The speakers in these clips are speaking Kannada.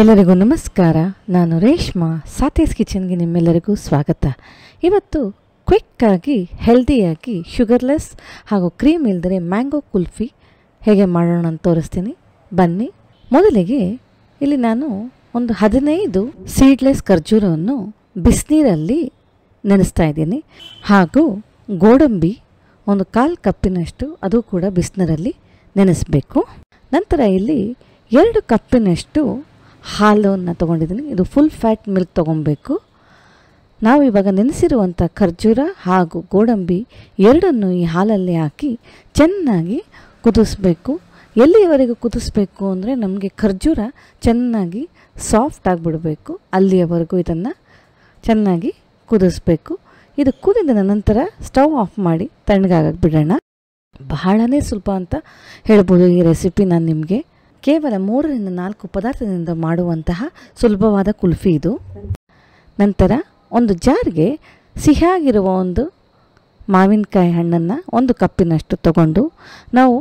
ಎಲ್ಲರಿಗೂ ನಮಸ್ಕಾರ. ನಾನು ರೇಷ್ಮಾ. ಸಾತೇಸ್ ಕಿಚನ್ಗೆ ನಿಮ್ಮೆಲ್ಲರಿಗೂ ಸ್ವಾಗತ. ಇವತ್ತು ಕ್ವಿಕ್ಕಾಗಿ ಹೆಲ್ದಿಯಾಗಿ ಶುಗರ್ಲೆಸ್ ಹಾಗೂ ಕ್ರೀಮ್ ಇಲ್ಲದೆ ಮ್ಯಾಂಗೋ ಕುಲ್ಫಿ ಹೇಗೆ ಮಾಡೋಣ ಅಂತ ತೋರಿಸ್ತೀನಿ, ಬನ್ನಿ. ಮೊದಲಿಗೆ ಇಲ್ಲಿ ನಾನು ಒಂದು 15 ಸೀಡ್ಲೆಸ್ ಖರ್ಜೂರವನ್ನು ಬಿಸಿನೀರಲ್ಲಿ ನೆನೆಸ್ತಾ ಇದ್ದೀನಿ. ಹಾಗೂ ಗೋಡಂಬಿ ಒಂದು 1/4 ಕಪ್ಪಿನಷ್ಟು ಅದು ಕೂಡ ಬಿಸಿನೀರಲ್ಲಿ ನೆನೆಸಬೇಕು. ನಂತರ ಇಲ್ಲಿ 2 ಕಪ್ಪಿನಷ್ಟು ಹಾಲನ್ನು ತೊಗೊಂಡಿದ್ದೀನಿ. ಇದು ಫುಲ್ ಫ್ಯಾಟ್ ಮಿಲ್ಕ್ ತೊಗೊಬೇಕು. ನಾವು ಇವಾಗ ನೆನೆಸಿರುವಂಥ ಖರ್ಜೂರ ಹಾಗೂ ಗೋಡಂಬಿ ಎರಡನ್ನು ಈ ಹಾಲಲ್ಲಿ ಹಾಕಿ ಚೆನ್ನಾಗಿ ಕುದಿಸ್ಬೇಕು. ಎಲ್ಲಿಯವರೆಗೂ ಕುದಿಸ್ಬೇಕು ಅಂದರೆ ನಮಗೆ ಖರ್ಜೂರ ಚೆನ್ನಾಗಿ ಸಾಫ್ಟ್ ಆಗಿಬಿಡಬೇಕು, ಅಲ್ಲಿಯವರೆಗೂ ಇದನ್ನು ಚೆನ್ನಾಗಿ ಕುದಿಸ್ಬೇಕು. ಇದು ಕುದಿದ ನಂತರ ಸ್ಟವ್ ಆಫ್ ಮಾಡಿ ತಣ್ಣಗಾಗಕ್ಕೆ ಬಿಡೋಣ. ಬಹಳನೇ ಸುಲಭ ಅಂತ ಹೇಳ್ಬೋದು ಈ ರೆಸಿಪಿ. ನಾನು ನಿಮಗೆ ಕೇವಲ 3 ರಿಂದ 4 ಪದಾರ್ಥದಿಂದ ಮಾಡುವಂತಹ ಸುಲಭವಾದ ಕುಲ್ಫಿ ಇದು. ನಂತರ ಒಂದು ಜಾರ್ಗೆ ಸಿಹಿಯಾಗಿರುವ ಒಂದು ಮಾವಿನಕಾಯಿ ಹಣ್ಣನ್ನು 1 ಕಪ್ಪಿನಷ್ಟು ತಗೊಂಡು ನಾವು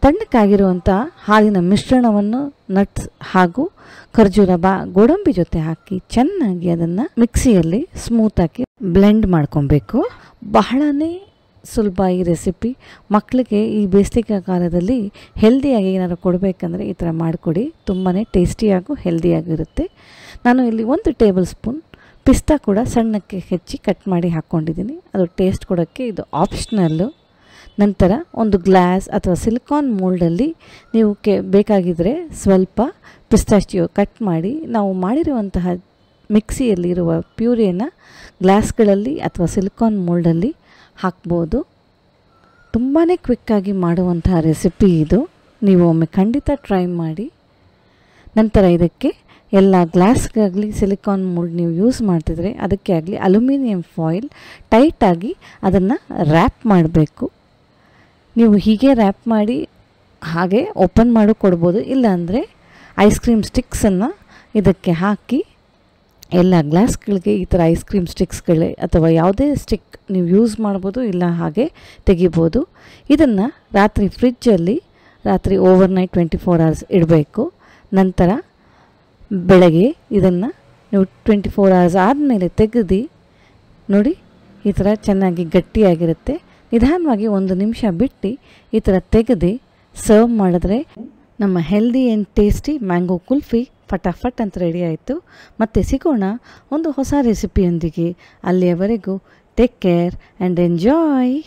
ತಣ್ಣಕ್ಕಾಗಿರುವಂಥ ಹಾಲಿನ ಮಿಶ್ರಣವನ್ನು ನಟ್ಸ್ ಹಾಗೂ ಖರ್ಜೂರ ಗೋಡಂಬಿ ಜೊತೆ ಹಾಕಿ ಚೆನ್ನಾಗಿ ಅದನ್ನು ಮಿಕ್ಸಿಯಲ್ಲಿ ಸ್ಮೂತಾಗಿ ಬ್ಲೆಂಡ್ ಮಾಡ್ಕೊಬೇಕು. ಬಹಳನೇ ಸುಲಭ ಈ ರೆಸಿಪಿ. ಮಕ್ಕಳಿಗೆ ಈ ಬೇಸಿಗೆ ಕಾಲದಲ್ಲಿ ಹೆಲ್ದಿಯಾಗಿ ಏನಾದ್ರು ಕೊಡಬೇಕಂದ್ರೆ ಈ ಥರ ಮಾಡಿಕೊಡಿ, ತುಂಬಾ ಟೇಸ್ಟಿಯಾಗೂ ಹೆಲ್ದಿಯಾಗಿರುತ್ತೆ. ನಾನು ಇಲ್ಲಿ 1 ಟೇಬಲ್ ಸ್ಪೂನ್ ಪಿಸ್ತಾ ಕೂಡ ಸಣ್ಣಕ್ಕೆ ಹೆಚ್ಚಿ ಕಟ್ ಮಾಡಿ ಹಾಕ್ಕೊಂಡಿದ್ದೀನಿ. ಅದು ಟೇಸ್ಟ್ ಕೊಡೋಕ್ಕೆ ಇದು ಆಪ್ಷನಲ್ಲು. ನಂತರ ಒಂದು ಗ್ಲಾಸ್ ಅಥವಾ ಸಿಲಿಕಾನ್ ಮೋಲ್ಡಲ್ಲಿ ನೀವು ಬೇಕಾಗಿದ್ದರೆ ಸ್ವಲ್ಪ ಪಿಸ್ತಾಚಿಯೋ ಕಟ್ ಮಾಡಿ ನಾವು ಮಾಡಿರುವಂತಹ ಮಿಕ್ಸಿಯಲ್ಲಿರುವ ಪ್ಯೂರಿಯನ್ನು ಗ್ಲಾಸ್ಗಳಲ್ಲಿ ಅಥವಾ ಸಿಲಿಕಾನ್ ಮೋಲ್ಡಲ್ಲಿ ಹಾಕ್ಬೋದು. ತುಂಬಾ ಕ್ವಿಕ್ಕಾಗಿ ಮಾಡುವಂತಹ ರೆಸಿಪಿ ಇದು. ನೀವು ಒಮ್ಮೆ ಖಂಡಿತ ಟ್ರೈ ಮಾಡಿ. ನಂತರ ಇದಕ್ಕೆ ಎಲ್ಲ ಗ್ಲಾಸ್ಗಾಗಲಿ ಸಿಲಿಕಾನ್ ಮೋಲ್ಡ್ ನೀವು ಯೂಸ್ ಮಾಡ್ತಿದ್ರೆ ಅದಕ್ಕೆ ಆಗಲಿ ಅಲ್ಯೂಮಿನಿಯಂ ಫಾಯಿಲ್ ಟೈಟಾಗಿ ಅದನ್ನು ರ್ಯಾಪ್ ಮಾಡಬೇಕು. ನೀವು ಹೀಗೆ ರ್ಯಾಪ್ ಮಾಡಿ ಹಾಗೆ ಓಪನ್ ಮಾಡಿ ಕೊಡ್ಬೋದು. ಇಲ್ಲಾಂದರೆ ಐಸ್ ಕ್ರೀಮ್ ಸ್ಟಿಕ್ಸನ್ನು ಇದಕ್ಕೆ ಹಾಕಿ ಎಲ್ಲ ಗ್ಲಾಸ್ಗಳಿಗೆ ಈ ಥರ ಐಸ್ ಕ್ರೀಮ್ ಸ್ಟಿಕ್ಸ್ಗಳೇ ಅಥವಾ ಯಾವುದೇ ಸ್ಟಿಕ್ ನೀವು ಯೂಸ್ ಮಾಡ್ಬೋದು, ಇಲ್ಲ ಹಾಗೆ ತೆಗಿಬೋದು. ಇದನ್ನು ರಾತ್ರಿ ಫ್ರಿಜ್ಜಲ್ಲಿ ಓವರ್ನೈಟ್ 24 hours ಇಡಬೇಕು. ನಂತರ ಬೆಳಗ್ಗೆ ಇದನ್ನು ನೀವು 24 hours ಆದಮೇಲೆ ತೆಗೆದು ನೋಡಿ, ಈ ಥರ ಚೆನ್ನಾಗಿ ಗಟ್ಟಿಯಾಗಿರುತ್ತೆ. ನಿಧಾನವಾಗಿ 1 ನಿಮಿಷ ಬಿಟ್ಟು ಈ ಥರ ತೆಗೆದು ಸರ್ವ್ ಮಾಡಿದ್ರೆ ನಮ್ಮ healthy and tasty mango kulfi ಫಟಾಫಟ್ ಅಂತ ರೆಡಿ ಆಯಿತು. ಮತ್ತೆ ಸಿಗೋಣ ಒಂದು ಹೊಸ ರೆಸಿಪಿಯೊಂದಿಗೆ. ಅಲ್ಲಿಯವರೆಗೂ ಟೇಕ್ ಕೇರ್ ಆ್ಯಂಡ್ ಎಂಜಾಯ್.